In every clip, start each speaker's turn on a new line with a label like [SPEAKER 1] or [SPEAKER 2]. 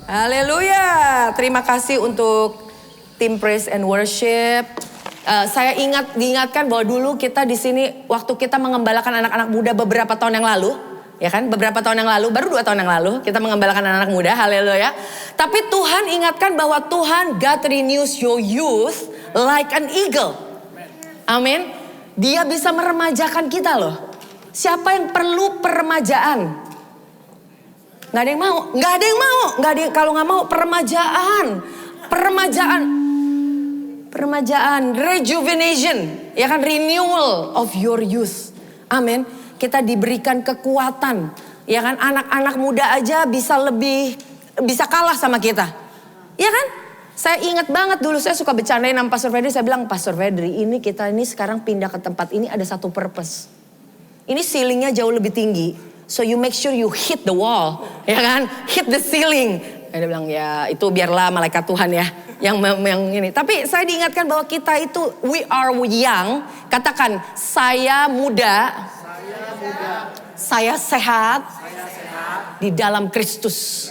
[SPEAKER 1] Haleluya. Terima kasih untuk tim praise and worship. Saya diingatkan bahwa dulu kita di sini waktu kita mengembalakan anak-anak muda beberapa tahun yang lalu, ya kan? Beberapa tahun yang lalu, baru 2 tahun yang lalu kita mengembalakan anak-anak muda. Haleluya. Tapi Tuhan ingatkan bahwa Tuhan God renews your youth like an eagle. Amin. Dia bisa meremajakan kita loh. Siapa yang perlu peremajaan? Nggak ada yang mau, nggak ada yang mau, nggak ada yang, kalau nggak mau peremajaan, rejuvenation, ya kan, renewal of your youth, amin. Kita diberikan kekuatan, ya kan, anak-anak muda aja bisa kalah sama kita, ya kan. Saya ingat banget dulu saya suka bercandain sama Pastor Fedri, saya bilang Pastor Fedri kita ini sekarang pindah ke tempat ini ada satu purpose, ini ceilingnya jauh lebih tinggi. So you make sure you hit the wall, ya kan? Hit the ceiling. Dia bilang ya itu biarlah malaikat Tuhan ya yang ini. Tapi saya diingatkan bahwa kita itu we are young. Katakan saya muda. Saya sehat. Di dalam Kristus.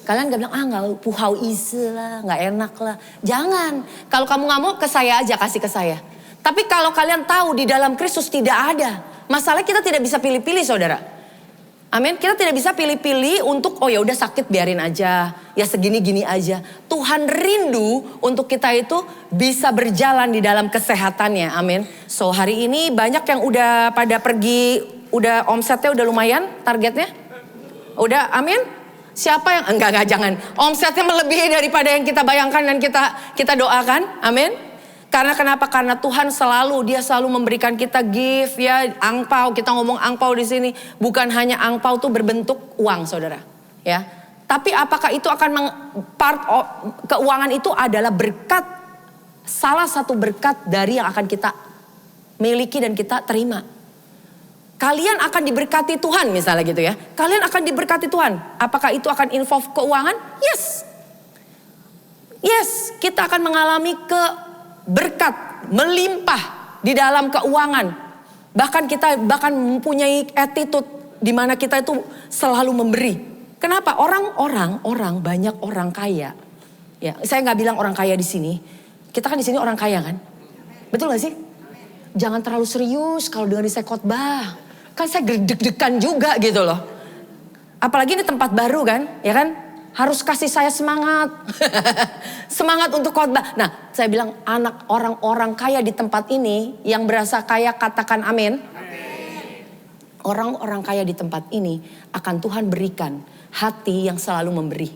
[SPEAKER 1] Kalian gak bilang nggak puhau isi lah, nggak enak lah. Jangan. Kalau kamu nggak mau ke saya aja, kasih ke saya. Tapi kalau kalian tahu di dalam Kristus tidak ada. Masalahnya kita tidak bisa pilih-pilih saudara. Amin. Kita tidak bisa pilih-pilih untuk ya udah sakit biarin aja. Ya segini-gini aja. Tuhan rindu untuk kita itu bisa berjalan di dalam kesehatannya. Amin. So hari ini banyak yang udah pada pergi. Udah omsetnya udah lumayan targetnya. Udah amin. Siapa yang enggak jangan. Omsetnya melebihi daripada yang kita bayangkan dan kita doakan. Amin. Karena kenapa? Karena Tuhan dia selalu memberikan kita gift ya, angpau. Kita ngomong angpau di sini bukan hanya angpau tuh berbentuk uang, saudara. Ya. Tapi apakah itu akan keuangan itu adalah berkat, salah satu berkat dari yang akan kita miliki dan kita terima. Kalian akan diberkati Tuhan misalnya gitu ya. Kalian akan diberkati Tuhan. Apakah itu akan involve keuangan? Yes. Yes, kita akan mengalami berkat melimpah di dalam keuangan. Bahkan kita mempunyai attitude di mana kita itu selalu memberi. Kenapa? Orang banyak orang kaya. Ya, saya nggak bilang orang kaya di sini. Kita kan di sini orang kaya kan? Betul gak sih? Jangan terlalu serius kalau dengerin saya khotbah. Kan saya deg-degan juga gitu loh. Apalagi ini tempat baru kan, ya kan? Harus kasih saya semangat. Semangat untuk khotbah. Nah, saya bilang orang-orang kaya di tempat ini yang berasa kaya katakan amin. Orang-orang kaya di tempat ini akan Tuhan berikan hati yang selalu memberi.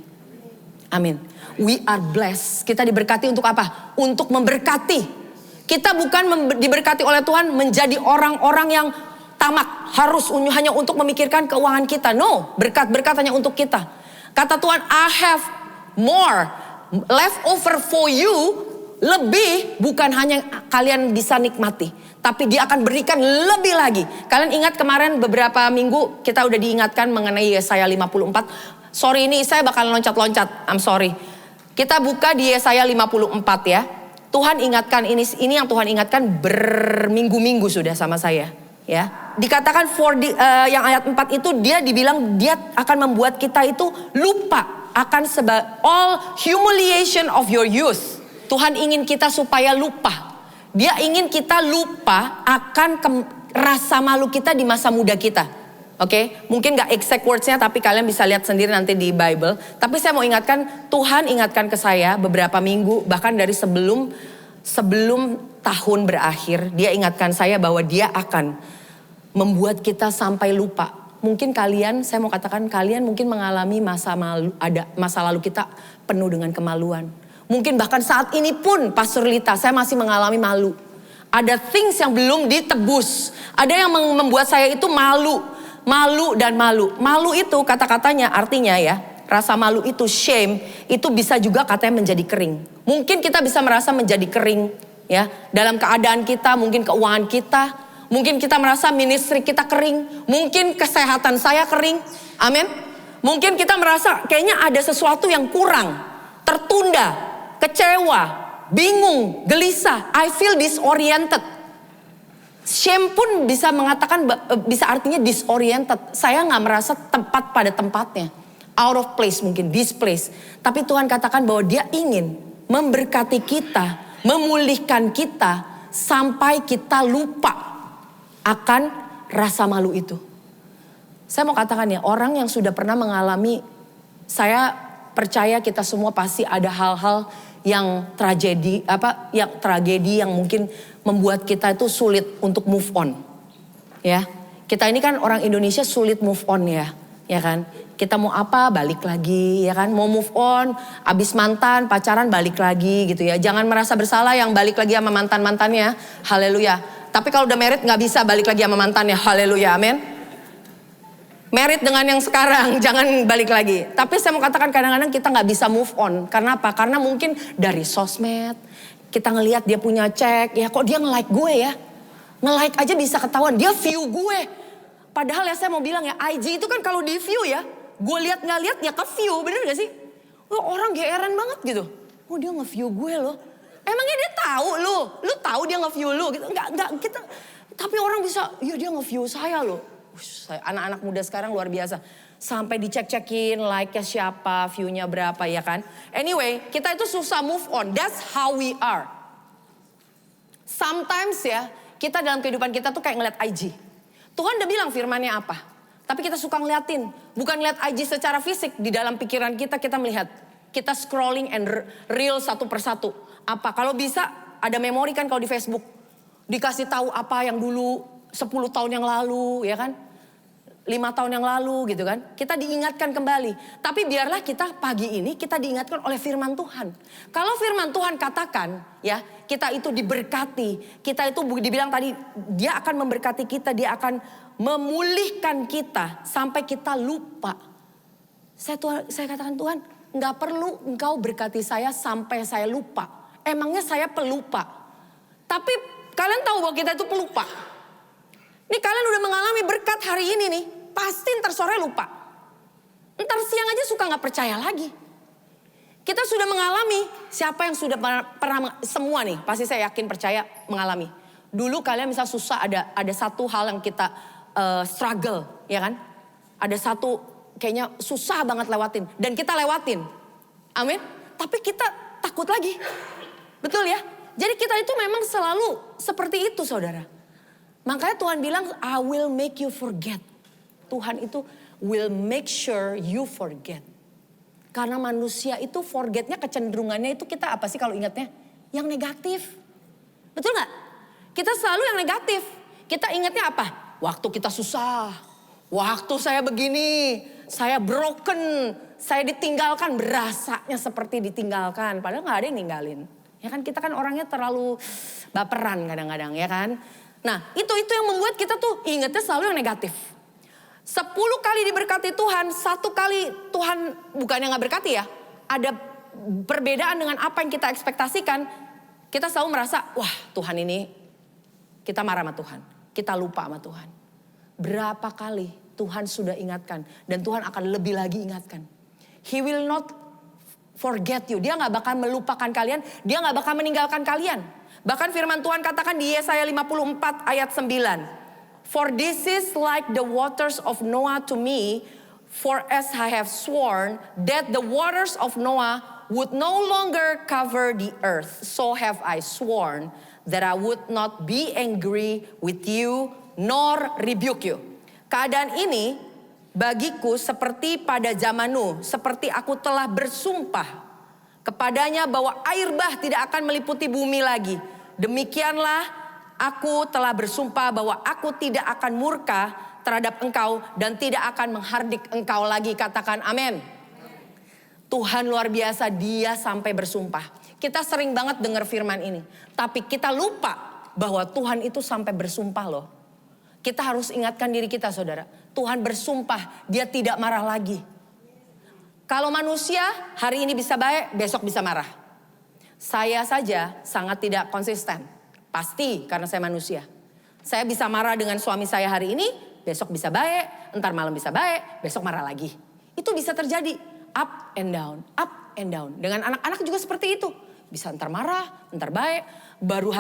[SPEAKER 1] Amin. We are blessed. Kita diberkati untuk apa? Untuk memberkati. Kita bukan diberkati oleh Tuhan menjadi orang-orang yang tamak. Harus hanya untuk memikirkan keuangan kita. No, berkat-berkat hanya untuk kita. Kata Tuhan, I have more leftover for you. Lebih bukan hanya kalian bisa nikmati. Tapi dia akan berikan lebih lagi. Kalian ingat kemarin beberapa minggu kita udah diingatkan mengenai Yesaya 54. Sorry ini saya bakal loncat-loncat. I'm sorry. Kita buka di Yesaya 54 ya. Tuhan ingatkan ini yang Tuhan ingatkan berminggu-minggu sudah sama saya. Ya, dikatakan yang ayat 4 itu dia dibilang dia akan membuat kita itu lupa akan all humiliation of your youth. Tuhan ingin kita supaya lupa. Dia ingin kita lupa akan rasa malu kita di masa muda kita. Oke, mungkin gak exact wordsnya tapi kalian bisa lihat sendiri nanti di Bible. Tapi saya mau ingatkan, Tuhan ingatkan ke saya beberapa minggu bahkan dari sebelum tahun berakhir. Dia ingatkan saya bahwa dia akan membuat kita sampai lupa. Mungkin saya mau katakan kalian mungkin mengalami masa lalu kita penuh dengan kemaluan. Mungkin bahkan saat ini pun Pastor Lita, saya masih mengalami malu. Ada things yang belum ditebus. Ada yang membuat saya itu malu dan malu. Malu itu kata-katanya artinya ya, rasa malu itu shame, itu bisa juga katanya menjadi kering. Mungkin kita bisa merasa menjadi kering ya, dalam keadaan kita, mungkin keuangan kita. Mungkin kita merasa ministry kita kering. Mungkin kesehatan saya kering. Amin. Mungkin kita merasa kayaknya ada sesuatu yang kurang. Tertunda. Kecewa. Bingung. Gelisah. I feel disoriented. Shame pun bisa mengatakan, bisa artinya disoriented. Saya gak merasa tepat pada tempatnya. out of place mungkin, displaced. Tapi Tuhan katakan bahwa dia ingin memberkati kita, memulihkan kita sampai kita lupa akan rasa malu itu. Saya mau katakan ya, orang yang sudah pernah mengalami, saya percaya kita semua pasti ada hal-hal yang tragedi, yang mungkin membuat kita itu sulit untuk move on. Ya, kita ini kan orang Indonesia sulit move on ya kan? Kita mau apa balik lagi ya kan? Mau move on, abis mantan, pacaran balik lagi gitu ya. Jangan merasa bersalah yang balik lagi sama mantan-mantannya, haleluya. Tapi kalau udah married gak bisa balik lagi sama mantannya, haleluya, amin. Married dengan yang sekarang, jangan balik lagi. Tapi saya mau katakan kadang-kadang kita gak bisa move on. Karena apa? Karena mungkin dari sosmed, kita ngelihat dia punya cek, ya kok dia nge-like gue ya. Nge-like aja bisa ketahuan, dia view gue. Padahal ya saya mau bilang ya, IG itu kan kalau di view ya, gue lihat nggak lihat ya ke view, bener gak sih? Orang geeran banget gitu. Oh dia nge-view gue loh. Emangnya dia tahu lu tahu dia nge-view lu gitu? Enggak kita. Tapi orang bisa, ya dia nge-view saya loh. Anak-anak muda sekarang luar biasa. Sampai dicek-cekin like-nya siapa, view-nya berapa ya kan. Anyway, kita itu susah move on. That's how we are. Sometimes ya, kita dalam kehidupan kita tuh kayak ngeliat IG. Tuhan udah bilang firman-Nya apa. Tapi kita suka ngeliatin. Bukan ngeliat IG secara fisik. Di dalam pikiran kita melihat. Kita scrolling and reel satu persatu. Apa? Kalau bisa ada memori kan kalau di Facebook. Dikasih tahu apa yang dulu 10 tahun yang lalu ya kan. 5 tahun yang lalu gitu kan. Kita diingatkan kembali. Tapi biarlah kita pagi ini kita diingatkan oleh firman Tuhan. Kalau firman Tuhan katakan ya, kita itu diberkati. Kita itu dibilang tadi dia akan memberkati kita, dia akan memulihkan kita sampai kita lupa. Saya katakan Tuhan, enggak perlu engkau berkati saya sampai saya lupa. Emangnya saya pelupa. Tapi kalian tahu bahwa kita itu pelupa. Ini kalian udah mengalami berkat hari ini nih, pasti ntar sore lupa. Ntar siang aja suka gak percaya lagi. Kita sudah mengalami, siapa yang sudah pernah semua nih, pasti saya yakin percaya mengalami. Dulu kalian misal susah ada satu hal yang kita struggle, ya kan? Ada satu kayaknya susah banget lewatin dan kita lewatin. Amin. Tapi kita takut lagi. Betul ya? Jadi kita itu memang selalu seperti itu saudara. Makanya Tuhan bilang, I will make you forget. Tuhan itu will make sure you forget. Karena manusia itu forgetnya kecenderungannya itu kita apa sih kalau ingatnya? Yang negatif. Betul gak? Kita selalu yang negatif. Kita ingatnya apa? Waktu kita susah. Waktu saya begini. Saya broken. Saya ditinggalkan. Berasanya seperti ditinggalkan. Padahal gak ada yang ninggalin. Ya kan kita kan orangnya terlalu baperan kadang-kadang ya kan. Nah itu yang membuat kita tuh ingatnya selalu yang negatif. 10 kali diberkati Tuhan, 1 kali Tuhan bukannya gak berkati ya. Ada perbedaan dengan apa yang kita ekspektasikan. Kita selalu merasa, wah Tuhan ini, kita marah sama Tuhan. Kita lupa sama Tuhan. Berapa kali Tuhan sudah ingatkan. Dan Tuhan akan lebih lagi ingatkan. He will not forget you. Dia gak bakal melupakan kalian. Dia gak bakal meninggalkan kalian. Bahkan firman Tuhan katakan di Yesaya 54 ayat 9. For this is like the waters of Noah to me. For as I have sworn that the waters of Noah would no longer cover the earth. So have I sworn that I would not be angry with you nor rebuke you. Keadaan ini bagiku seperti pada zaman Nuh. Seperti aku telah bersumpah kepadanya bahwa air bah tidak akan meliputi bumi lagi. Demikianlah aku telah bersumpah bahwa aku tidak akan murka terhadap engkau dan tidak akan menghardik engkau lagi. Katakan amin. Tuhan luar biasa, dia sampai bersumpah. Kita sering banget dengar firman ini. Tapi kita lupa bahwa Tuhan itu sampai bersumpah loh. Kita harus ingatkan diri kita saudara. Tuhan bersumpah, dia tidak marah lagi. Kalau manusia hari ini bisa baik, besok bisa marah. Saya saja sangat tidak konsisten. Pasti karena saya manusia. Saya bisa marah dengan suami saya hari ini, besok bisa baik, entar malam bisa baik, besok marah lagi. Itu bisa terjadi up and down, up and down. Dengan anak-anak juga seperti itu. Bisa entar marah, entar baik, baru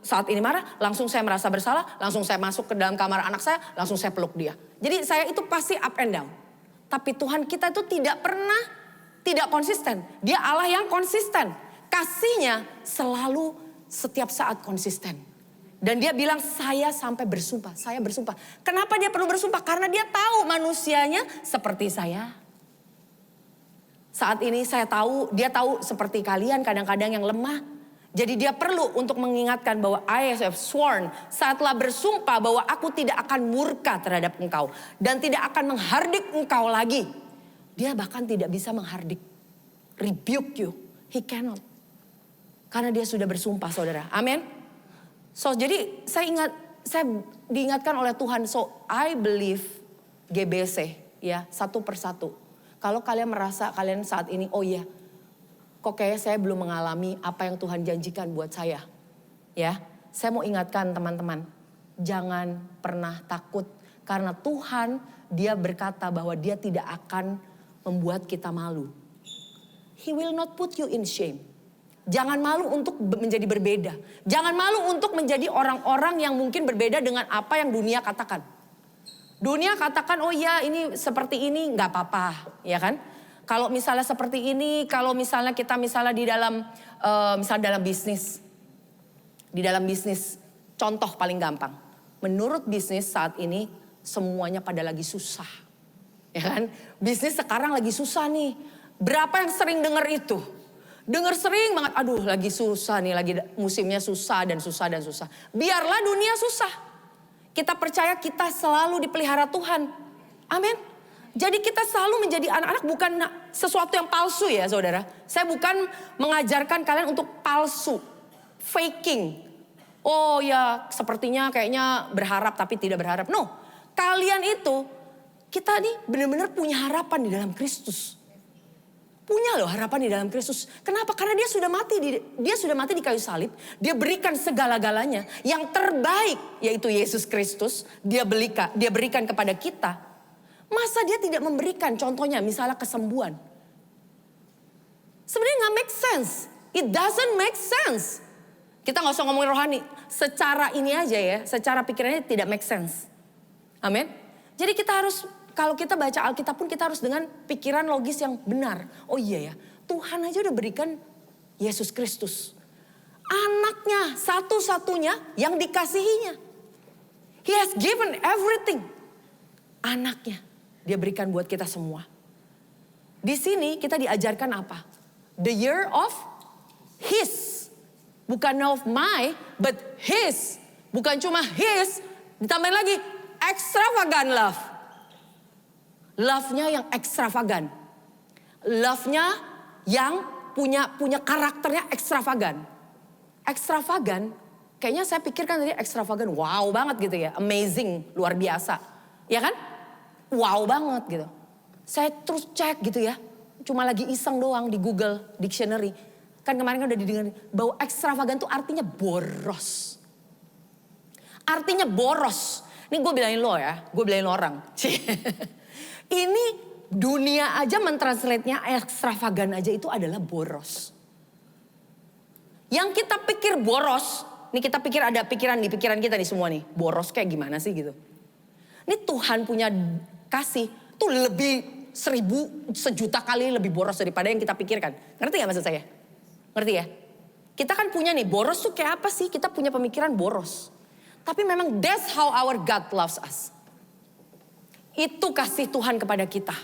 [SPEAKER 1] saat ini marah, langsung saya merasa bersalah, langsung saya masuk ke dalam kamar anak saya, langsung saya peluk dia. Jadi saya itu pasti up and down. Tapi Tuhan kita itu tidak pernah tidak konsisten. Dia Allah yang konsisten. Kasihnya selalu setiap saat konsisten. Dan dia bilang saya sampai bersumpah, saya bersumpah. Kenapa dia perlu bersumpah? Karena dia tahu manusianya seperti saya. Saat ini saya tahu, dia tahu seperti kalian kadang-kadang yang lemah. Jadi dia perlu untuk mengingatkan bahwa I have sworn, saat telah bersumpah bahwa aku tidak akan murka terhadap engkau. Dan tidak akan menghardik engkau lagi. Dia bahkan tidak bisa menghardik. Rebuke you. He cannot. Karena dia sudah bersumpah, saudara. Amin. So jadi saya diingatkan oleh Tuhan. So I believe GBC ya, satu persatu. Kalau kalian merasa kalian saat ini, oh iya, kok kayaknya saya belum mengalami apa yang Tuhan janjikan buat saya. Ya, saya mau ingatkan teman-teman, jangan pernah takut. Karena Tuhan, dia berkata bahwa dia tidak akan membuat kita malu. He will not put you in shame. Jangan malu untuk menjadi berbeda. Jangan malu untuk menjadi orang-orang yang mungkin berbeda dengan apa yang dunia katakan. Dunia katakan, oh ya ini seperti ini, gak apa-apa, ya kan? Kalau misalnya seperti ini, kalau misalnya kita misalnya di dalam, misalnya dalam bisnis. Di dalam bisnis, contoh paling gampang. Menurut bisnis saat ini, semuanya pada lagi susah. Ya kan? Bisnis sekarang lagi susah nih. Berapa yang sering dengar itu? Dengar sering banget, aduh lagi susah nih, lagi musimnya susah dan susah dan susah. Biarlah dunia susah. Kita percaya kita selalu dipelihara Tuhan. Amin. Jadi kita selalu menjadi anak-anak bukan sesuatu yang palsu ya saudara. Saya bukan mengajarkan kalian untuk palsu, faking. Oh ya sepertinya kayaknya berharap tapi tidak berharap. No, kalian itu kita nih benar-benar punya harapan di dalam Kristus. Punya loh harapan di dalam Kristus. Kenapa? Karena dia sudah mati di kayu salib. Dia berikan segala-galanya. Yang terbaik yaitu Yesus Kristus. Dia berikan kepada kita. Masa dia tidak memberikan contohnya misalnya kesembuhan. Sebenarnya gak make sense. It doesn't make sense. Kita gak usah ngomongin rohani. Secara ini aja ya. Secara pikirannya tidak make sense. Amin. Jadi kita harus, kalau kita baca Alkitab pun kita harus dengan pikiran logis yang benar. Oh iya ya, Tuhan aja udah berikan Yesus Kristus. Anaknya satu-satunya yang dikasihinya. He has given everything. Anaknya dia berikan buat kita semua. Di sini kita diajarkan apa? The year of His. Bukan of my, but His. Bukan cuma His, ditambahin lagi extravagant love. Love-nya yang ekstravagan. Love-nya yang punya karakternya ekstravagan. Ekstravagan, kayaknya saya pikirkan tadi ekstravagan, wow banget gitu ya. Amazing, luar biasa. Ya kan? Wow banget gitu. Saya terus cek gitu ya. Cuma lagi iseng doang di Google Dictionary. Kan kemarin kan udah didengar bahwa ekstravagan itu artinya boros. Artinya boros. Ini gue bilangin lo ya, gue bilangin orang. Ini dunia aja mentranslate-nya ekstravagan aja itu adalah boros. Yang kita pikir boros, nih kita pikir ada pikiran di pikiran kita nih semua nih. Boros kayak gimana sih gitu. Ini Tuhan punya kasih tuh lebih 1.000, 1.000.000 kali lebih boros daripada yang kita pikirkan. Ngerti gak maksud saya? Ngerti ya? Kita kan punya nih boros tuh kayak apa sih? Kita punya pemikiran boros. Tapi memang that's how our God loves us. Itu kasih Tuhan kepada kita.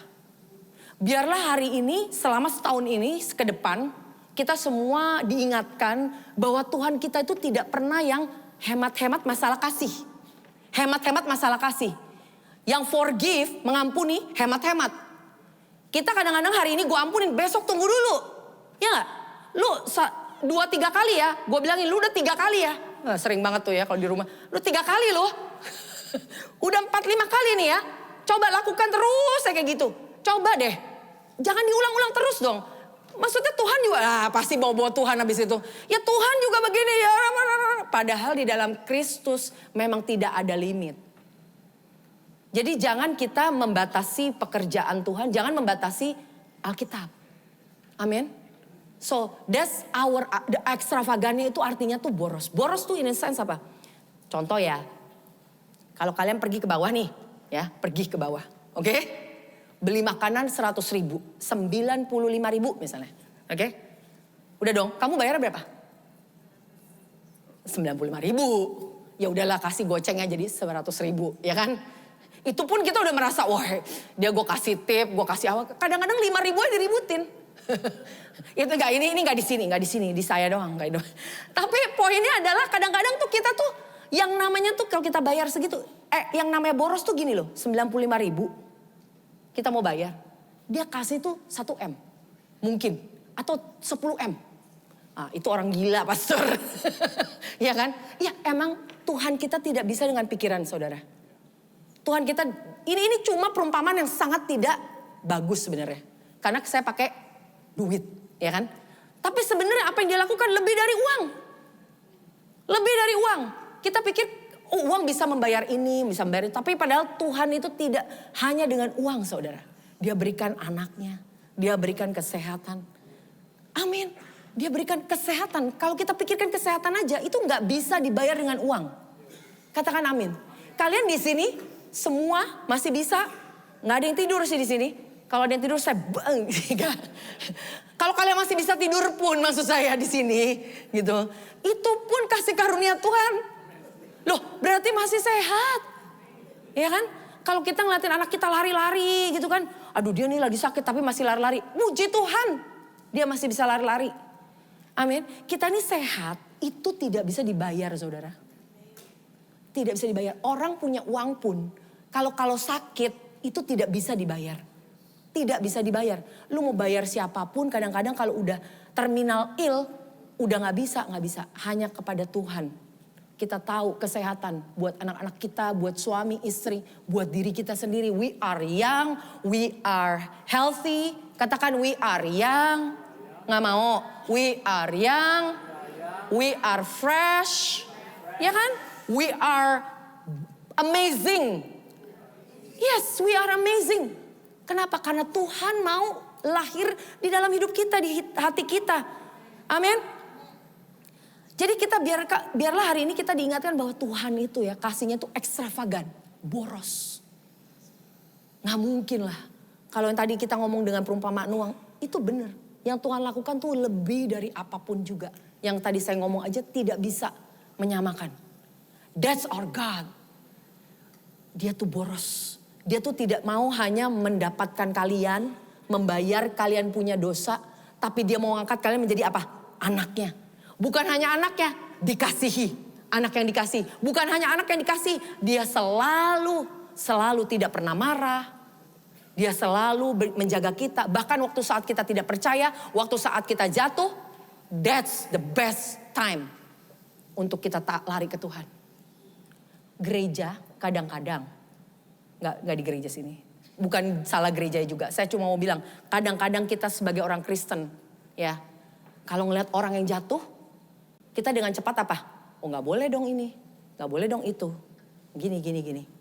[SPEAKER 1] Biarlah hari ini, selama setahun ini, ke depan, kita semua diingatkan bahwa Tuhan kita itu tidak pernah yang hemat-hemat masalah kasih. Hemat-hemat masalah kasih. Yang forgive, mengampuni, hemat-hemat. Kita kadang-kadang hari ini gue ampunin, besok tunggu dulu. Ya gak? Lu 2-3 kali ya, gue bilangin lu udah 3 kali ya. Nah, sering banget tuh ya kalau di rumah. Lu 3 kali loh. Udah 4-5 kali nih ya. Coba lakukan terus kayak gitu. Coba deh. Jangan diulang-ulang terus dong. Maksudnya Tuhan juga pasti bawa Tuhan habis itu. Ya Tuhan juga begini ya. Padahal di dalam Kristus memang tidak ada limit. Jadi jangan kita membatasi pekerjaan Tuhan. Jangan membatasi Alkitab. Amin. So that's the extravagannya itu artinya tuh boros. Boros tuh in a sense apa? Contoh ya. Kalau kalian pergi ke bawah nih. Ya, pergi ke bawah. Oke? Beli makanan 100.000, 95.000 misalnya. Oke? Udah dong, kamu bayar berapa? 95.000. Ya udahlah, kasih gocengnya jadi 100.000, ya kan? Itu pun kita udah merasa, wah dia gue kasih tip, gue kasih awal. Kadang-kadang 5.000 aja diributin. Itu enggak, ini enggak di sini, di saya doang, enggak doang. Tapi poinnya adalah kadang-kadang tuh kita tuh yang namanya tuh kalau kita bayar segitu, yang namanya boros tuh gini loh, 95.000 kita mau bayar. Dia kasih tuh 1 M. Mungkin, atau 10 M. Ah, itu orang gila pastor. Ya kan? Ya emang Tuhan kita tidak bisa dengan pikiran saudara. Tuhan kita, ini cuma perumpamaan yang sangat tidak bagus sebenarnya. Karena saya pakai duit, ya kan? Tapi sebenarnya apa yang dia lakukan lebih dari uang. Lebih dari uang. Kita pikir uang bisa membayar ini, bisa membayar itu. Tapi padahal Tuhan itu tidak hanya dengan uang saudara. Dia berikan anaknya, dia berikan kesehatan. Amin. Dia berikan kesehatan. Kalau kita pikirkan kesehatan aja itu nggak bisa dibayar dengan uang. Katakan amin. Kalian di sini semua masih bisa. Nggak ada yang tidur sih di sini. Kalau ada yang tidur saya bang. Kalau kalian masih bisa tidur pun maksud saya di sini gitu. Itu pun kasih karunia Tuhan. Loh berarti masih sehat. Ya kan? Kalau kita ngeliatin anak kita lari-lari gitu kan. Aduh dia nih lagi sakit tapi masih lari-lari. Puji Tuhan. Dia masih bisa lari-lari. Amin. Kita ini sehat itu tidak bisa dibayar saudara. Tidak bisa dibayar. Orang punya uang pun kalau sakit itu tidak bisa dibayar. Tidak bisa dibayar. Lu mau bayar siapapun kadang-kadang kalau udah terminal ill udah gak bisa. Hanya kepada Tuhan. Kita tahu kesehatan buat anak-anak kita, buat suami, istri, buat diri kita sendiri. We are young, we are healthy. Katakan we are young. Gak mau. We are young. We are fresh. Ya kan? We are amazing. Yes, we are amazing. Kenapa? Karena Tuhan mau lahir di dalam hidup kita, di hati kita. Amin. Jadi kita biarlah hari ini kita diingatkan bahwa Tuhan itu ya kasihnya itu ekstravagan. Boros. Gak mungkin lah. Kalau yang tadi kita ngomong dengan perumpamaan uang. Itu benar. Yang Tuhan lakukan tuh lebih dari apapun juga. Yang tadi saya ngomong aja tidak bisa menyamakan. That's our God. Dia tuh boros. Dia tuh tidak mau hanya mendapatkan kalian, membayar kalian punya dosa. Tapi dia mau angkat kalian menjadi apa? Anaknya. Bukan hanya anaknya, dikasihi. Anak yang dikasih. Bukan hanya anak yang dikasih. Dia selalu tidak pernah marah. Dia selalu menjaga kita. Bahkan waktu saat kita tidak percaya. Waktu saat kita jatuh. That's the best time. Untuk kita lari ke Tuhan. Gereja kadang-kadang. Gak di gereja sini. Bukan salah gereja juga. Saya cuma mau bilang. Kadang-kadang kita sebagai orang Kristen. Ya. Kalau ngeliat orang yang jatuh. Kita dengan cepat apa? Oh gak boleh dong ini. Gak boleh dong itu. Gini.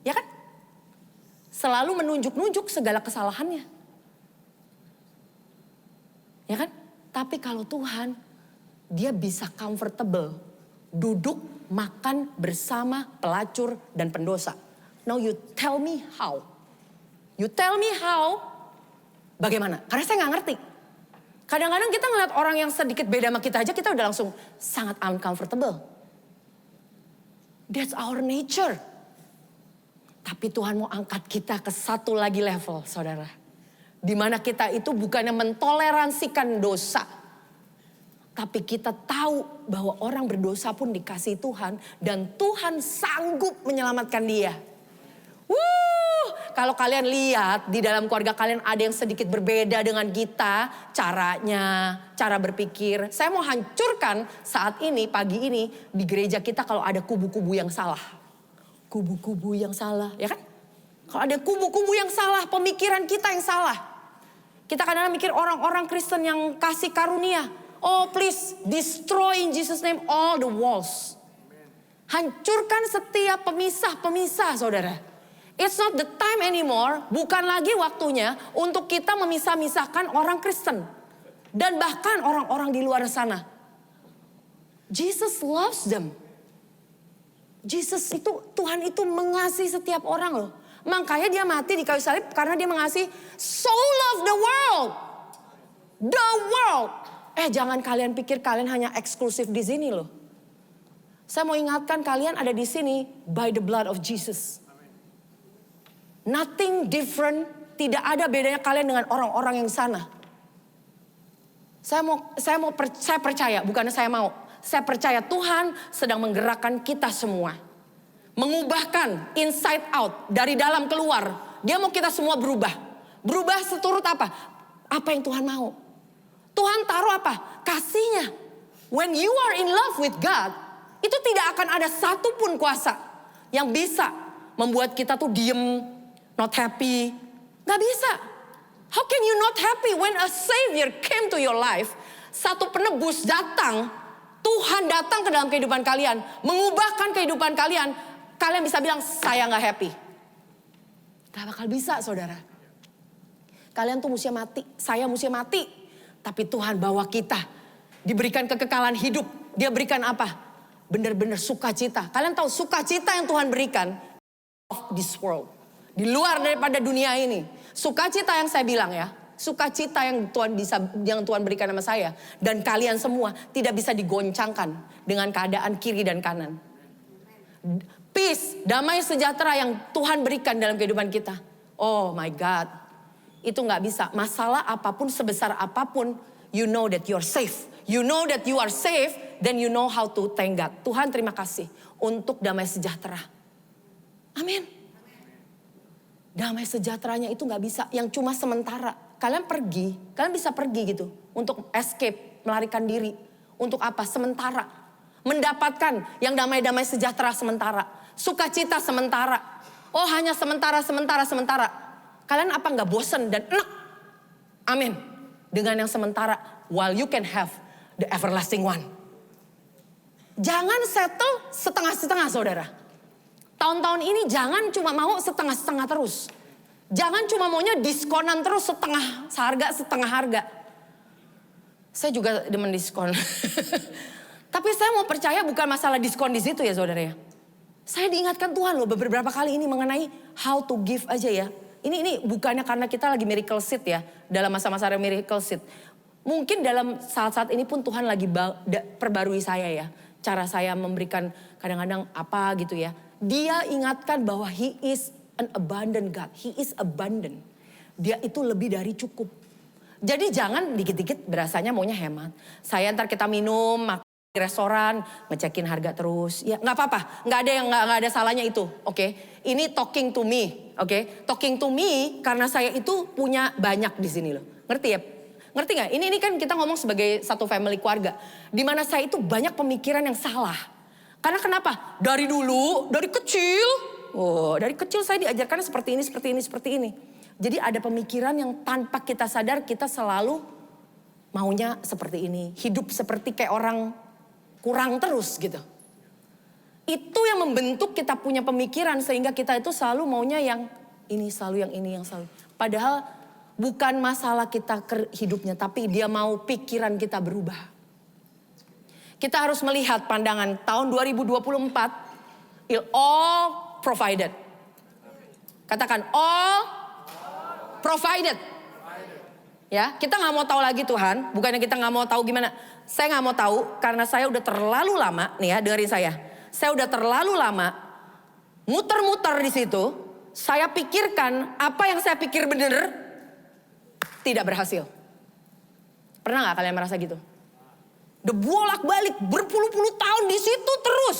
[SPEAKER 1] Ya kan? Selalu menunjuk-nunjuk segala kesalahannya. Ya kan? Tapi kalau Tuhan, dia bisa comfortable. Duduk, makan bersama pelacur dan pendosa. Now you tell me how. You tell me how. Bagaimana? Karena saya gak ngerti. Kadang-kadang kita ngeliat orang yang sedikit beda sama kita aja, kita udah langsung sangat uncomfortable. That's our nature. Tapi Tuhan mau angkat kita ke satu lagi level, saudara. Dimana kita itu bukannya mentoleransikan dosa. Tapi kita tahu bahwa orang berdosa pun dikasihi Tuhan. Dan Tuhan sanggup menyelamatkan dia. Kalau kalian lihat di dalam keluarga kalian ada yang sedikit berbeda dengan kita. Caranya, cara berpikir. Saya mau hancurkan saat ini, pagi ini. Di gereja kita kalau ada kubu-kubu yang salah. Kubu-kubu yang salah, ya kan? Kalau ada kubu-kubu yang salah, pemikiran kita yang salah. Kita kadang-kadang mikir orang-orang Kristen yang kasih karunia. Oh please, destroy in Jesus name all the walls. Hancurkan setiap pemisah-pemisah saudara. It's not the time anymore, bukan lagi waktunya untuk kita memisah-misahkan orang Kristen. Dan bahkan orang-orang di luar sana. Jesus loves them. Jesus itu, Tuhan itu mengasihi setiap orang loh. Makanya dia mati di kayu salib karena dia mengasihi so love the world. The world. Jangan kalian pikir kalian hanya eksklusif di sini loh. Saya mau ingatkan kalian ada di sini by the blood of Jesus. Nothing different, tidak ada bedanya kalian dengan orang-orang yang sana. Saya percaya, bukannya saya mau. Saya percaya Tuhan sedang menggerakkan kita semua. Mengubahkan inside out, dari dalam keluar. Dia mau kita semua berubah. Berubah seturut apa? Apa yang Tuhan mau. Tuhan taruh apa? Kasihnya. When you are in love with God, itu tidak akan ada satupun kuasa yang bisa membuat kita tuh diem, not happy. Gak bisa. How can you not happy when a savior came to your life? Satu penebus datang, Tuhan datang ke dalam kehidupan kalian, mengubahkan kehidupan kalian. Kalian bisa bilang, saya gak happy. Gak bakal bisa, saudara. Kalian tuh mesti mati, saya mesti mati. Tapi Tuhan bawa kita, diberikan kekekalan hidup. Dia berikan apa? Benar-benar sukacita. Kalian tahu sukacita yang Tuhan berikan of this world, di luar daripada dunia ini. Sukacita yang saya bilang ya, sukacita yang Tuhan berikan sama saya dan kalian semua tidak bisa digoncangkan dengan keadaan kiri dan kanan. Peace, damai sejahtera yang Tuhan berikan dalam kehidupan kita. Oh my God, itu nggak bisa. Masalah apapun, sebesar apapun, you know that you're safe. You know that you are safe, then you know how to thank God. Tuhan terima kasih untuk damai sejahtera. Amin. Damai sejahteranya itu gak bisa, yang cuma sementara. Kalian bisa pergi gitu. Untuk escape, melarikan diri. Untuk apa? Sementara. Mendapatkan yang damai-damai sejahtera sementara. Sukacita sementara. Oh hanya sementara. Kalian apa gak bosen dan enak? Amin. Dengan yang sementara, while you can have the everlasting one. Jangan settle setengah-setengah, saudara. Tahun-tahun ini jangan cuma mau setengah-setengah terus. Jangan cuma maunya diskonan terus setengah harga. Saya juga demen diskon. Tapi saya mau percaya bukan masalah diskon di situ ya, saudara ya. Saya diingatkan Tuhan loh beberapa kali ini mengenai how to give aja ya. Ini bukannya karena kita lagi miracle seed ya, dalam masa-masa miracle seed. Mungkin dalam saat-saat ini pun Tuhan lagi perbarui saya ya. Cara saya memberikan kadang-kadang apa gitu ya. Dia ingatkan bahwa He is an abundant God. He is abundant. Dia itu lebih dari cukup. Jadi jangan dikit-dikit berasanya maunya hemat. Saya ntar kita minum, makan di restoran, ngecekin harga terus. Ya nggak apa-apa, nggak ada salahnya itu. Oke, ini talking to me. Oke, talking to me karena saya itu punya banyak di sini loh. Ngerti ya? Ngerti gak? Ini kan kita ngomong sebagai satu family keluarga. Dimana saya itu banyak pemikiran yang salah. Karena kenapa? Dari dulu, dari kecil saya diajarkan seperti ini. Jadi ada pemikiran yang tanpa kita sadar kita selalu maunya seperti ini. Hidup seperti kayak orang kurang terus gitu. Itu yang membentuk kita punya pemikiran sehingga kita itu selalu maunya yang ini, selalu yang ini, yang selalu. Padahal bukan masalah kita hidupnya, tapi dia mau pikiran kita berubah. Kita harus melihat pandangan tahun 2024, all provided. Katakan all provided. Ya, kita nggak mau tahu lagi Tuhan, bukannya kita nggak mau tahu gimana. Saya nggak mau tahu karena saya udah terlalu lama, nih ya dengerin saya. Saya udah terlalu lama muter-muter di situ. Saya pikirkan apa yang saya pikir bener. Tidak berhasil. Pernah gak kalian merasa gitu? Udah bolak-balik berpuluh-puluh tahun di situ terus.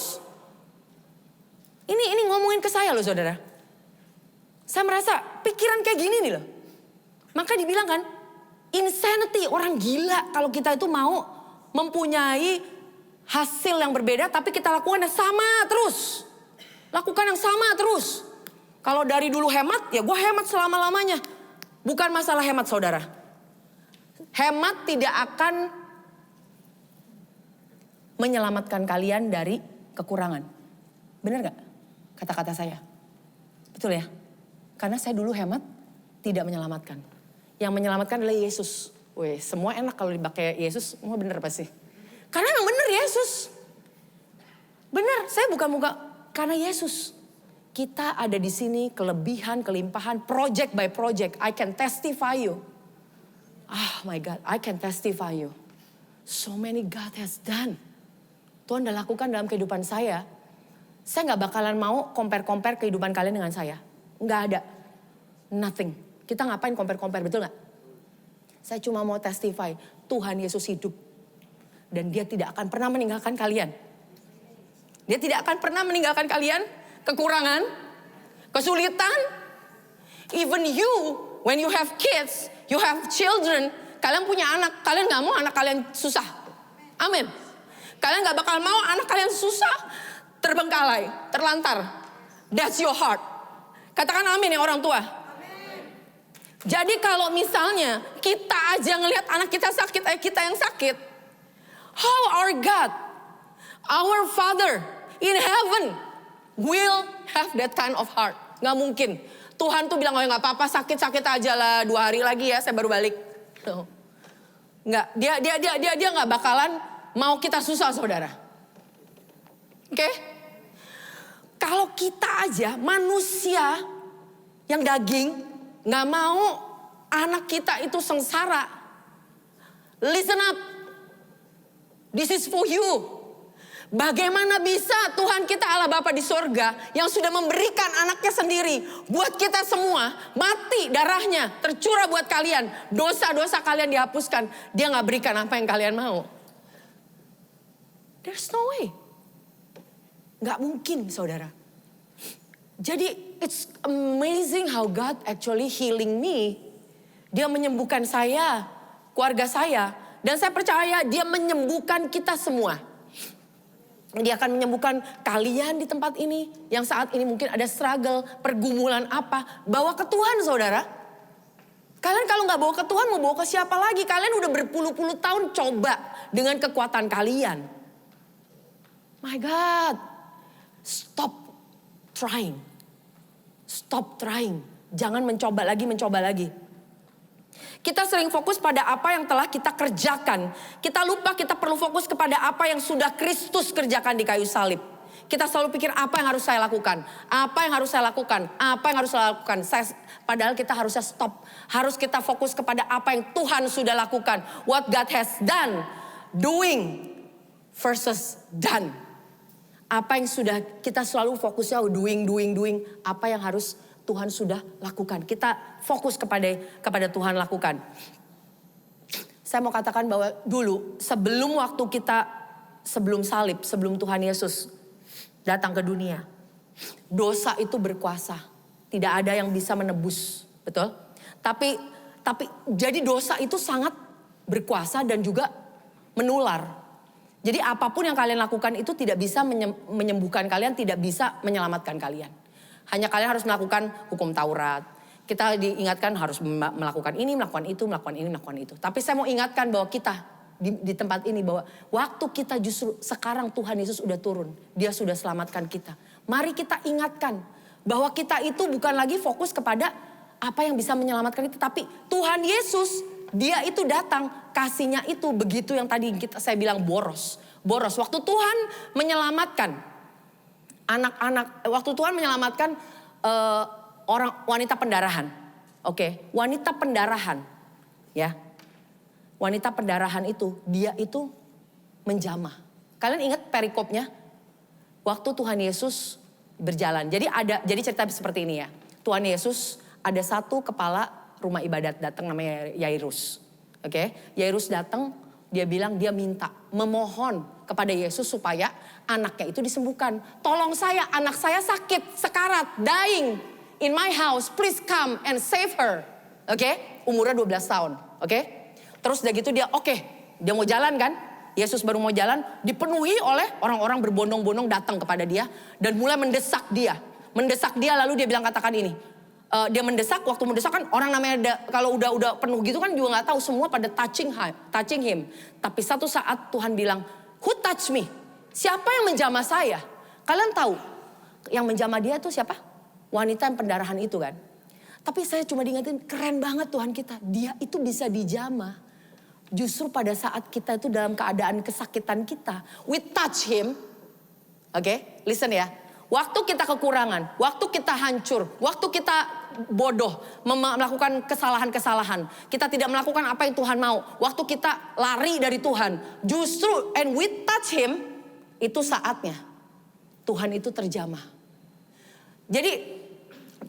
[SPEAKER 1] Ini ngomongin ke saya loh saudara. Saya merasa pikiran kayak gini nih loh. Maka dibilang kan, insanity, orang gila kalau kita itu mau mempunyai hasil yang berbeda tapi kita lakukan yang sama terus. Lakukan yang sama terus. Kalau dari dulu hemat, ya gue hemat selama-lamanya. Bukan masalah hemat saudara. Hemat tidak akan menyelamatkan kalian dari kekurangan. Benar gak kata-kata saya? Betul ya? Karena saya dulu hemat tidak menyelamatkan. Yang menyelamatkan adalah Yesus. Weh, semua enak kalau dipakai Yesus, semua benar pasti. Karena memang benar Yesus. Benar, saya bukan karena Yesus. Kita ada di sini kelebihan, kelimpahan, project by project. I can testify you. Oh my God, I can testify you. So many God has done. Tuhan udah lakukan dalam kehidupan saya. Saya gak bakalan mau compare kehidupan kalian dengan saya. Gak ada. Nothing. Kita ngapain compare, betul gak? Saya cuma mau testify, Tuhan Yesus hidup. Dan dia tidak akan pernah meninggalkan kalian. Dia tidak akan pernah meninggalkan kalian. Kekurangan, kesulitan. Even you, when you have kids, you have children. Kalian punya anak, kalian gak mau anak kalian susah. Amin. Kalian gak bakal mau anak kalian susah, terbengkalai, terlantar. That's your heart. Katakan amin ya orang tua. Jadi kalau misalnya kita aja ngelihat anak kita sakit, kita yang sakit. How our God, our Father in heaven will have that kind of heart. Gak mungkin. Tuhan tuh bilang, oh gak apa-apa, sakit-sakit aja lah, 2 hari lagi ya saya baru balik. No. Nggak, dia gak bakalan mau kita susah saudara. Oke? Kalau kita aja manusia yang daging gak mau anak kita itu sengsara. Listen up. This is for you. Bagaimana bisa Tuhan kita Allah Bapa di sorga yang sudah memberikan anaknya sendiri buat kita semua, mati darahnya tercurah buat kalian, dosa-dosa kalian dihapuskan, dia gak berikan apa yang kalian mau. There's no way. Gak mungkin saudara. Jadi it's amazing how God actually healing me. Dia menyembuhkan saya, keluarga saya, dan saya percaya dia menyembuhkan kita semua. Dia akan menyembuhkan kalian di tempat ini yang saat ini mungkin ada struggle, pergumulan apa. Bawa ke Tuhan saudara. Kalian kalau gak bawa ke Tuhan mau bawa ke siapa lagi? Kalian udah berpuluh-puluh tahun coba dengan kekuatan kalian. My God. Stop trying. Stop trying. Jangan mencoba lagi. Kita sering fokus pada apa yang telah kita kerjakan. Kita lupa kita perlu fokus kepada apa yang sudah Kristus kerjakan di kayu salib. Kita selalu pikir apa yang harus saya lakukan. Apa yang harus saya lakukan. Apa yang harus saya lakukan. Padahal kita harusnya stop. Harus kita fokus kepada apa yang Tuhan sudah lakukan. What God has done. Doing versus done. Apa yang sudah kita selalu fokusnya doing. Apa yang harus Tuhan sudah lakukan. Kita fokus kepada Tuhan lakukan. Saya mau katakan bahwa dulu sebelum waktu kita sebelum salib, sebelum Tuhan Yesus datang ke dunia, dosa itu berkuasa. Tidak ada yang bisa menebus, betul? Tapi jadi dosa itu sangat berkuasa dan juga menular. Jadi apapun yang kalian lakukan itu tidak bisa menyembuhkan kalian, tidak bisa menyelamatkan kalian. Hanya kalian harus melakukan hukum Taurat. Kita diingatkan harus melakukan ini, melakukan itu, melakukan ini, melakukan itu. Tapi saya mau ingatkan bahwa kita di tempat ini bahwa waktu kita justru sekarang Tuhan Yesus sudah turun. Dia sudah selamatkan kita. Mari kita ingatkan bahwa kita itu bukan lagi fokus kepada apa yang bisa menyelamatkan kita. Tapi Tuhan Yesus, dia itu datang, kasihnya itu begitu yang tadi saya bilang boros. Waktu Tuhan menyelamatkan anak-anak, waktu Tuhan menyelamatkan orang wanita pendarahan. Oke, wanita pendarahan. Ya. Wanita pendarahan itu, dia itu menjamah. Kalian ingat perikopnya? Waktu Tuhan Yesus berjalan. Jadi cerita seperti ini ya. Tuhan Yesus ada satu kepala rumah ibadat datang namanya Yairus. Oke, Yairus datang, dia bilang dia memohon kepada Yesus supaya anaknya itu disembuhkan. Tolong saya, anak saya sakit, sekarat, dying in my house. Please come and save her. Oke, umurnya 12 tahun. Oke, terus udah gitu dia dia mau jalan kan. Yesus baru mau jalan, dipenuhi oleh orang-orang berbondong-bondong datang kepada dia. Dan mulai mendesak dia. Lalu dia bilang katakan ini. Dia mendesak, waktu mendesak kan orang namanya kalau udah penuh gitu kan juga gak tahu, semua pada touching him. Tapi satu saat Tuhan bilang, who touch me? Siapa yang menjamah saya? Kalian tahu yang menjamah dia itu siapa? Wanita yang pendarahan itu kan. Tapi saya cuma diingetin, keren banget Tuhan kita. Dia itu bisa dijamah. Justru pada saat kita itu dalam keadaan kesakitan kita, we touch him. Oke, listen ya. Waktu kita kekurangan, waktu kita hancur, waktu kita bodoh, melakukan kesalahan-kesalahan. Kita tidak melakukan apa yang Tuhan mau. Waktu kita lari dari Tuhan. Justru, and we touch Him, itu saatnya Tuhan itu terjamah. Jadi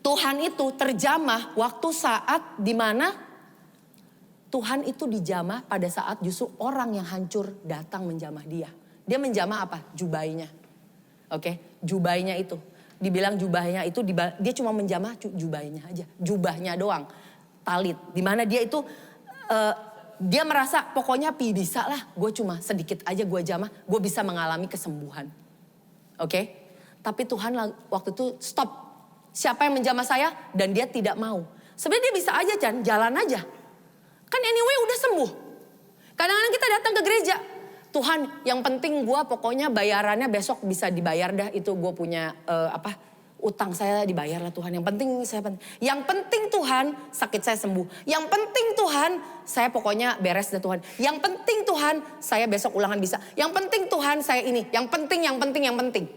[SPEAKER 1] Tuhan itu terjamah waktu saat dimana Tuhan itu dijamah pada saat justru orang yang hancur datang menjamah dia. Dia menjamah apa? Jubahnya. Oke, jubahnya itu. Dibilang jubahnya itu, dia cuma menjamah jubahnya aja. Jubahnya doang. Talit. Dimana dia itu, dia merasa pokoknya bisa lah. Gue cuma sedikit aja gue jamah. Gue bisa mengalami kesembuhan. Oke. Tapi Tuhan waktu itu stop. Siapa yang menjamah saya? Dan dia tidak mau. Sebenarnya dia bisa aja jalan aja. Kan anyway udah sembuh. Kadang-kadang kita datang ke gereja. Tuhan, yang penting gue pokoknya bayarannya besok bisa dibayar dah. Itu gue punya utang saya dibayar lah Tuhan. Yang penting Tuhan sakit saya sembuh. Yang penting Tuhan saya pokoknya beres dah Tuhan. Yang penting Tuhan saya besok ulangan bisa. Yang penting Tuhan saya ini. Yang penting.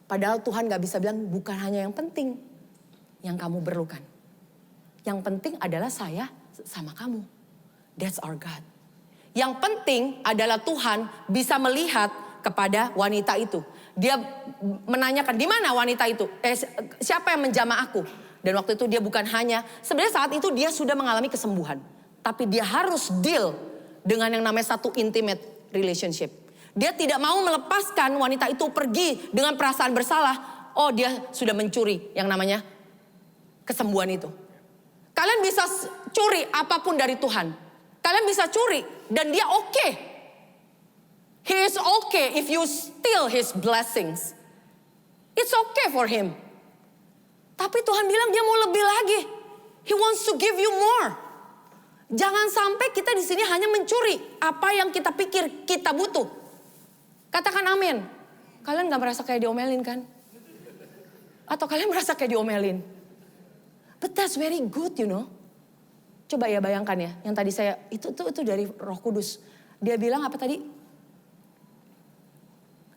[SPEAKER 1] Padahal Tuhan gak bisa bilang bukan hanya yang penting yang kamu perlukan. Yang penting adalah saya sama kamu. That's our God. Yang penting adalah Tuhan bisa melihat kepada wanita itu. Dia menanyakan di mana wanita itu? Siapa yang menjamah aku? Dan waktu itu dia bukan hanya, sebenarnya saat itu dia sudah mengalami kesembuhan. Tapi dia harus deal dengan yang namanya satu intimate relationship. Dia tidak mau melepaskan wanita itu pergi dengan perasaan bersalah. Oh, dia sudah mencuri yang namanya kesembuhan itu. Kalian bisa curi apapun dari Tuhan. Kalian bisa curi dan dia oke. He is okay if you steal his blessings. It's okay for him. Tapi Tuhan bilang dia mau lebih lagi. He wants to give you more. Jangan sampai kita di sini hanya mencuri apa yang kita pikir kita butuh. Katakan amin. Kalian gak merasa kayak diomelin kan? Atau kalian merasa kayak diomelin? But that's very good, you know. Coba ya bayangkan ya, yang tadi saya itu dari Roh Kudus. Dia bilang apa tadi?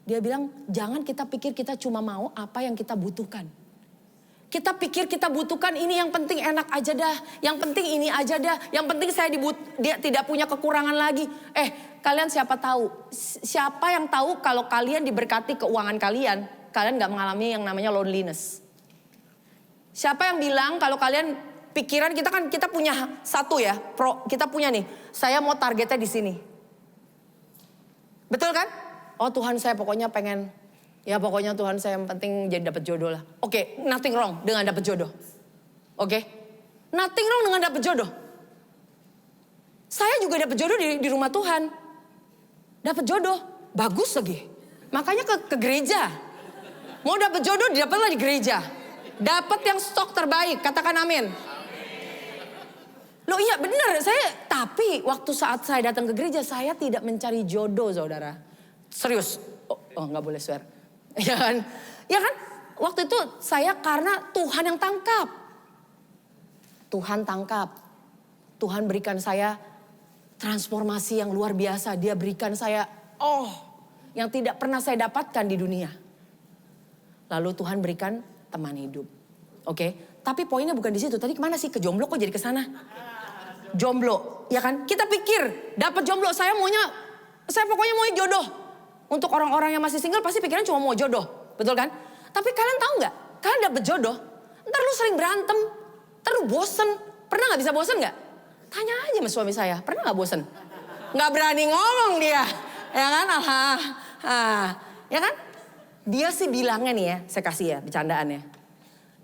[SPEAKER 1] Dia bilang jangan kita pikir kita cuma mau apa yang kita butuhkan. Kita pikir kita butuhkan ini yang penting enak aja dah, yang penting ini aja dah, yang penting dia tidak punya kekurangan lagi. Kalian siapa tahu? Siapa yang tahu kalau kalian diberkati keuangan kalian gak mengalami yang namanya loneliness? Siapa yang bilang kalau kalian pikiran kita punya satu ya, kita punya nih, saya mau targetnya di sini. Betul kan? Oh Tuhan saya pokoknya pengen, ya pokoknya Tuhan saya yang penting jadi dapat jodoh lah. Oke, nothing wrong dengan dapat jodoh. Oke, nothing wrong dengan dapat jodoh. Saya juga dapat jodoh di rumah Tuhan. Dapat jodoh, bagus lagi. Makanya ke gereja. Mau dapat jodoh didapatlah di gereja. Dapat yang stok terbaik, katakan amin. Loh iya benar, tapi waktu saat saya datang ke gereja saya tidak mencari jodoh saudara. Serius, gak boleh swear. Ya kan? Waktu itu saya karena Tuhan yang tangkap. Tuhan berikan saya transformasi yang luar biasa. Dia berikan saya, yang tidak pernah saya dapatkan di dunia. Lalu Tuhan berikan teman hidup. Oke, tapi poinnya bukan di situ. Tadi kemana sih? Ke jomblo kok jadi ke sana? Jomblo, ya kan? Kita pikir dapat jomblo, saya pokoknya mau jodoh. Untuk orang-orang yang masih single pasti pikiran cuma mau jodoh, betul kan? Tapi kalian tahu nggak? Kalian dapat jodoh, ntar lu sering berantem, ntar lu bosen. Pernah nggak bisa bosen nggak? Tanya aja sama suami saya, pernah nggak bosen? Nggak berani ngomong dia, ya kan? Ya kan? Dia sih bilangnya nih ya, saya kasih ya bercandaannya.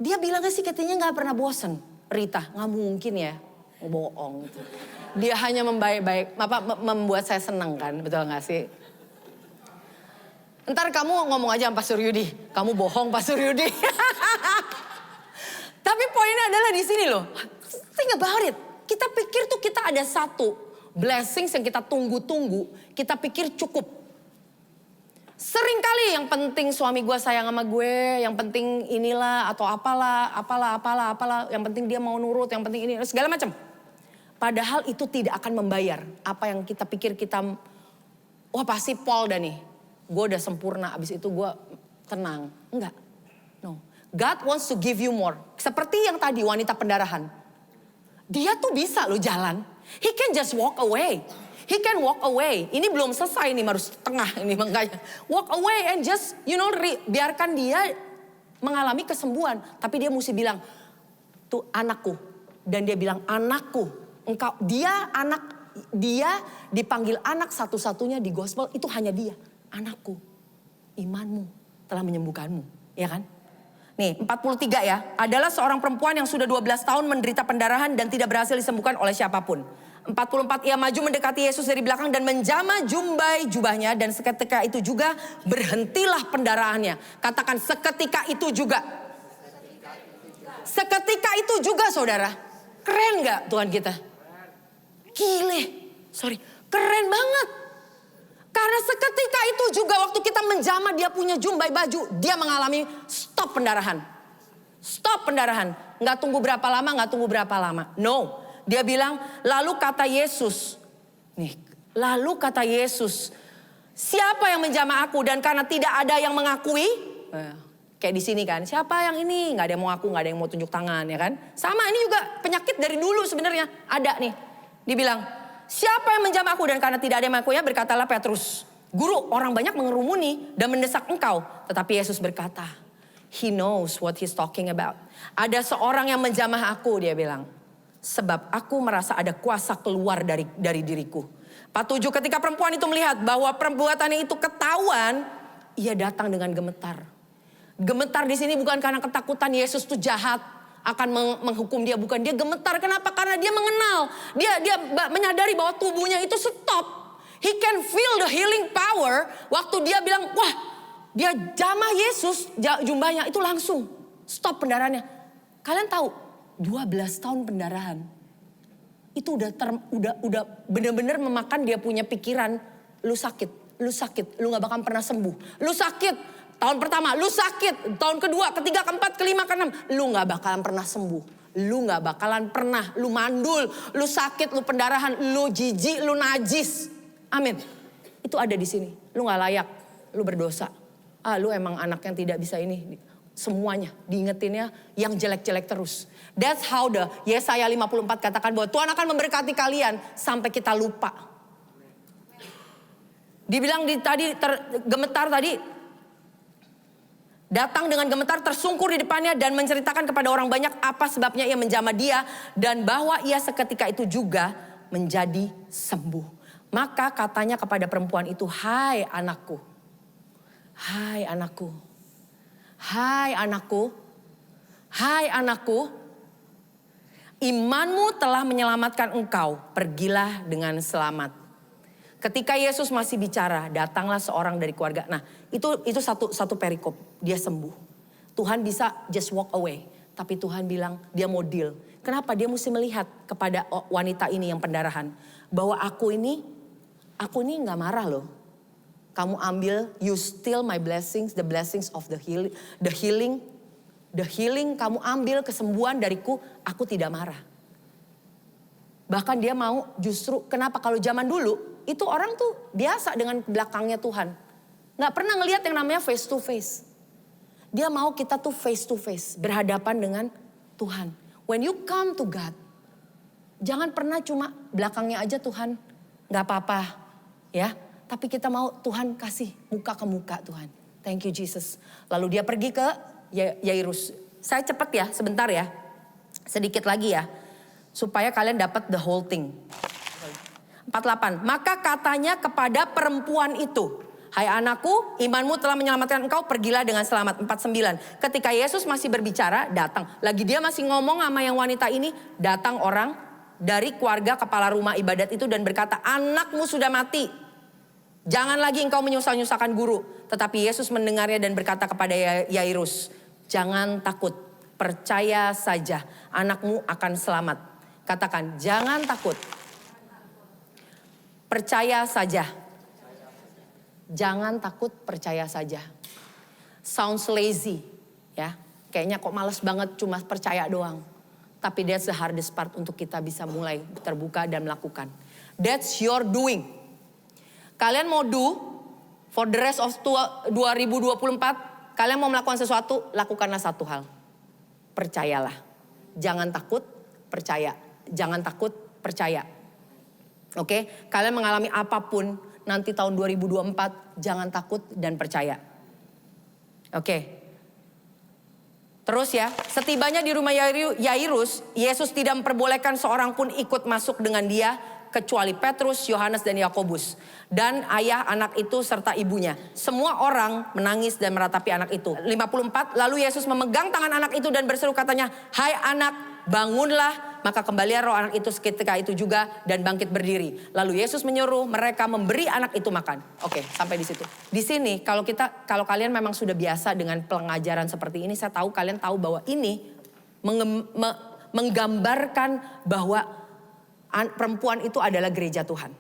[SPEAKER 1] Dia bilangnya sih katanya nggak pernah bosen. Rita, nggak mungkin ya. Bohong. Dia hanya membuat saya senang kan, betul gak sih? Ntar kamu ngomong aja sama Pak Suryudi, kamu bohong Pak Suryudi. Tapi poinnya adalah di sini loh. Think about it. Kita pikir tuh kita ada satu blessings yang kita tunggu-tunggu, kita pikir cukup. Sering kali yang penting suami gue sayang sama gue, yang penting inilah atau apalah, yang penting dia mau nurut, yang penting ini, segala macam. Padahal itu tidak akan membayar apa yang kita pikir kita, wah pasti Paul dah nih. Gue udah sempurna, abis itu gue tenang. Enggak. No. God wants to give you more. Seperti yang tadi wanita pendarahan. Dia tuh bisa loh jalan. He can just walk away. He can walk away. Ini belum selesai nih, baru setengah ini makanya. Walk away and just, biarkan dia mengalami kesembuhan. Tapi dia mesti bilang, tuh anakku. Dan dia bilang, anakku. Dia dipanggil anak satu-satunya di gospel, itu hanya dia. Anakku, imanmu telah menyembuhkanmu. Ya kan? Nih 43 ya, adalah seorang perempuan yang sudah 12 tahun menderita pendarahan dan tidak berhasil disembuhkan oleh siapapun. 44, ia maju mendekati Yesus dari belakang dan menjamah jumbai jubahnya, dan seketika itu juga berhentilah pendarahannya. Katakan seketika itu juga. Seketika itu juga saudara. Keren gak Tuhan kita? Keren banget. Karena seketika itu juga waktu kita menjamah dia punya jumbai baju, dia mengalami stop pendarahan. Stop pendarahan. Gak tunggu berapa lama. No. Dia bilang, lalu kata Yesus. Siapa yang menjamah aku, dan karena tidak ada yang mengakui. Kayak di sini kan, siapa yang ini? Gak ada yang mau ngaku, gak ada yang mau tunjuk tangan ya kan. Sama ini juga penyakit dari dulu sebenarnya. Ada nih. Dibilang, siapa yang menjamah aku, dan karena tidak ada yang mengakuinya, berkatalah Petrus, Guru, orang banyak mengerumuni dan mendesak engkau. Tetapi Yesus berkata, He knows what he's talking about. Ada seorang yang menjamah aku, dia bilang. Sebab aku merasa ada kuasa keluar dari diriku. 47, ketika perempuan itu melihat bahwa perbuatannya itu ketahuan, ia datang dengan gemetar. Gemetar di sini bukan karena ketakutan Yesus itu jahat, akan menghukum dia, bukan. Dia gemetar, kenapa? Karena dia mengenal, dia menyadari bahwa tubuhnya itu stop. He can feel the healing power. Waktu dia bilang, wah, dia jamah Yesus, jumbaynya itu langsung stop pendarahannya. Kalian tahu, 12 tahun pendarahan itu udah benar-benar memakan dia punya pikiran. Lu sakit, lu gak bakal pernah sembuh. Lu sakit, tahun pertama lu sakit, tahun kedua, ketiga, keempat, kelima, keenam, lu gak bakalan pernah sembuh. Lu gak bakalan pernah, lu mandul, lu sakit, lu pendarahan, lu jijik, lu najis. Amin. Itu ada di sini. Lu gak layak, lu berdosa. Lu emang anak yang tidak bisa ini. Semuanya diingetinnya yang jelek-jelek terus. That's how the Yesaya 54 katakan bahwa Tuhan akan memberkati kalian sampai kita lupa. Dibilang gemetar tadi. Datang dengan gemetar, tersungkur di depannya dan menceritakan kepada orang banyak apa sebabnya ia menjamah dia. Dan bahwa ia seketika itu juga menjadi sembuh. Maka katanya kepada perempuan itu, hai anakku. Hai anakku. Hai anakku. Hai anakku. Imanmu telah menyelamatkan engkau. Pergilah dengan selamat. Ketika Yesus masih bicara, datanglah seorang dari keluarga. Nah, itu satu perikop. Dia sembuh. Tuhan bisa just walk away. Tapi Tuhan bilang dia mau deal. Kenapa? Dia mesti melihat kepada wanita ini yang pendarahan. Bahwa aku ini gak marah loh. Kamu ambil, you steal my blessings, the blessings of the healing. Kamu ambil kesembuhan dariku, aku tidak marah. Bahkan dia mau justru, kenapa? Kalau zaman dulu, itu orang tuh biasa dengan belakangnya Tuhan. Gak pernah ngelihat yang namanya face to face. Dia mau kita tuh face to face, berhadapan dengan Tuhan. When you come to God, jangan pernah cuma belakangnya aja Tuhan, gak apa-apa ya. Tapi kita mau Tuhan kasih muka ke muka Tuhan. Thank you Jesus. Lalu dia pergi ke Yairus. Saya cepat ya, sebentar ya. Sedikit lagi ya. Supaya kalian dapat the whole thing. 48. Maka katanya kepada perempuan itu. Hai anakku, imanmu telah menyelamatkan engkau, pergilah dengan selamat. 49. Ketika Yesus masih berbicara, datang. Lagi dia masih ngomong sama yang wanita ini. Datang orang dari keluarga kepala rumah ibadat itu dan berkata, anakmu sudah mati. Jangan lagi engkau menyusah-nyusahkan guru. Tetapi Yesus mendengarnya dan berkata kepada Yairus, jangan takut, percaya saja, anakmu akan selamat. Katakan, jangan takut, percaya saja. Jangan takut, percaya saja. Sounds lazy, ya. Kayaknya kok males banget cuma percaya doang. Tapi that's the hardest part untuk kita bisa mulai terbuka dan melakukan. That's your doing. Kalian mau do for the rest of 2024, kalian mau melakukan sesuatu, lakukanlah satu hal. Percayalah. Jangan takut, percaya. Jangan takut, percaya. Oke, kalian mengalami apapun nanti tahun 2024, jangan takut dan percaya. Oke. Terus ya, setibanya di rumah Yairus, Yesus tidak memperbolehkan seorang pun ikut masuk dengan dia, kecuali Petrus, Yohanes dan Yakobus, dan ayah anak itu serta ibunya. Semua orang menangis dan meratapi anak itu. 54, lalu Yesus memegang tangan anak itu dan berseru katanya, "Hai anak, bangunlah." Maka kembali roh anak itu seketika itu juga dan bangkit berdiri. Lalu Yesus menyuruh mereka memberi anak itu makan. Oke, sampai di situ. Di sini kalau kalian memang sudah biasa dengan pengajaran seperti ini, saya tahu kalian tahu bahwa ini menggambarkan bahwa perempuan itu adalah gereja Tuhan.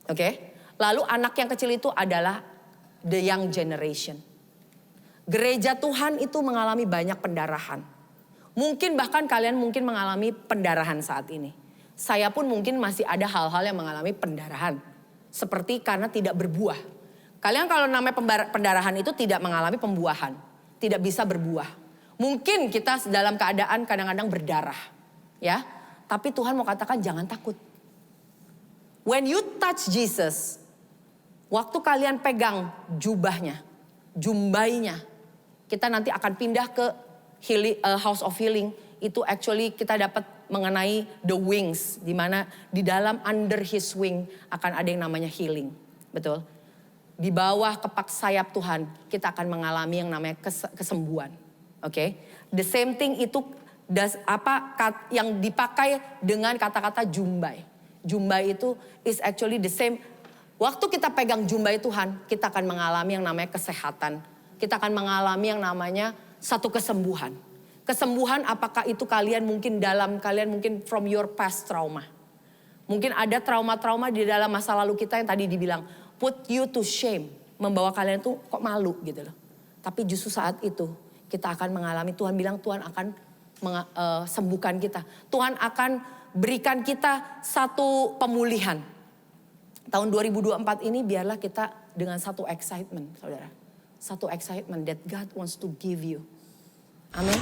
[SPEAKER 1] Oke? Lalu anak yang kecil itu adalah the young generation. Gereja Tuhan itu mengalami banyak pendarahan. Mungkin bahkan kalian mengalami pendarahan saat ini. Saya pun mungkin masih ada hal-hal yang mengalami pendarahan. Seperti karena tidak berbuah. Kalian kalau namanya pendarahan itu tidak mengalami pembuahan. Tidak bisa berbuah. Mungkin kita dalam keadaan kadang-kadang berdarah. Ya, tapi Tuhan mau katakan jangan takut. When you touch Jesus, waktu kalian pegang jubahnya, jumbainya, kita nanti akan pindah ke House of Healing. Itu actually kita dapat mengenai the wings, di mana di dalam under his wing akan ada yang namanya healing, betul? Di bawah kepak sayap Tuhan kita akan mengalami yang namanya kesembuhan, oke? The same thing itu yang dipakai dengan kata-kata jumbai. Jumbai itu is actually the same. Waktu kita pegang jumbai Tuhan, kita akan mengalami yang namanya kesehatan. Kita akan mengalami yang namanya satu kesembuhan. Kesembuhan apakah itu kalian mungkin from your past trauma. Mungkin ada trauma-trauma di dalam masa lalu kita yang tadi dibilang put you to shame. Membawa kalian tuh kok malu gitu loh. Tapi justru saat itu kita akan mengalami, Tuhan bilang Tuhan akan sembuhkan kita. Tuhan akan berikan kita satu pemulihan. Tahun 2024 ini biarlah kita dengan satu excitement, saudara. Satu excitement that God wants to give you. Amin.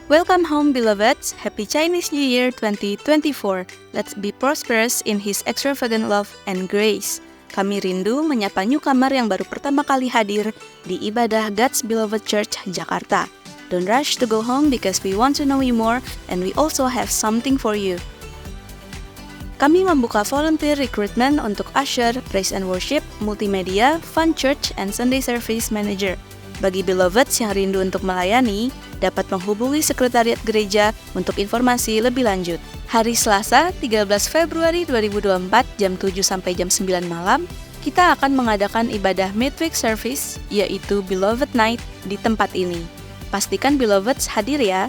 [SPEAKER 2] Welcome home, beloveds. Happy Chinese New Year 2024. Let's be prosperous in His extravagant love and grace. Kami rindu menyapa newcomer yang baru pertama kali hadir di ibadah God's Beloved Church Jakarta. Don't rush to go home because we want to know you more and we also have something for you. Kami membuka volunteer recruitment untuk usher, praise and worship, multimedia, fun church, and Sunday service manager. Bagi beloveds yang rindu untuk melayani, dapat menghubungi sekretariat gereja untuk informasi lebih lanjut. Hari Selasa, 13 Februari 2024, jam 7 sampai jam 9 malam, kita akan mengadakan ibadah midweek service, yaitu Beloved Night, di tempat ini. Pastikan beloveds hadir ya.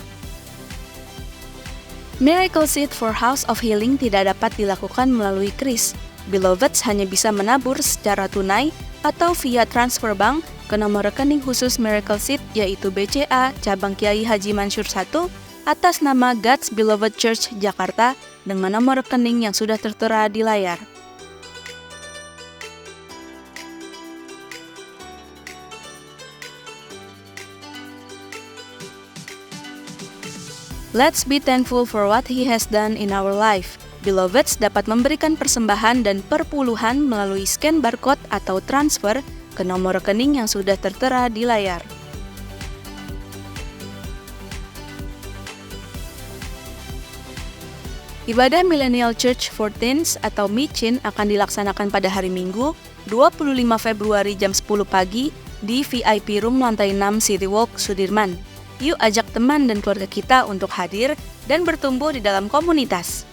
[SPEAKER 2] Miracle Seed for House of Healing tidak dapat dilakukan melalui kris. Beloveds hanya bisa menabur secara tunai atau via transfer bank ke nomor rekening khusus Miracle Seed, yaitu BCA Cabang Kiai Haji Mansur 1 atas nama God's Beloved Church Jakarta dengan nomor rekening yang sudah tertera di layar. Let's be thankful for what He has done in our life. Beloveds dapat memberikan persembahan dan perpuluhan melalui scan barcode atau transfer ke nomor rekening yang sudah tertera di layar. Ibadah Millennial Church for Teens atau MICHIN akan dilaksanakan pada hari Minggu, 25 Februari jam 10 pagi di VIP Room lantai 6 City Walk, Sudirman. Yuk ajak teman dan keluarga kita untuk hadir dan bertumbuh di dalam komunitas.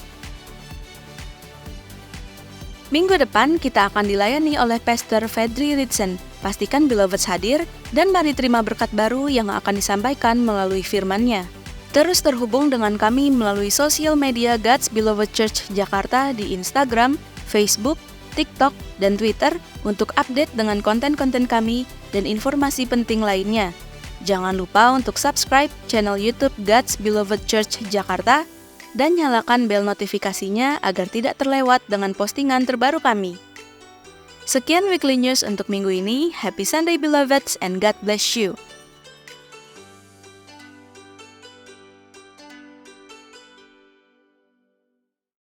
[SPEAKER 2] Minggu depan kita akan dilayani oleh Pastor Fedri Ritsen. Pastikan beloveds hadir dan mari terima berkat baru yang akan disampaikan melalui firman-Nya. Terus terhubung dengan kami melalui sosial media God's Beloved Church Jakarta di Instagram, Facebook, TikTok, dan Twitter untuk update dengan konten-konten kami dan informasi penting lainnya. Jangan lupa untuk subscribe channel YouTube God's Beloved Church Jakarta dan nyalakan bel notifikasinya agar tidak terlewat dengan postingan terbaru kami. Sekian Weekly News untuk minggu ini. Happy Sunday, beloveds, and God bless you.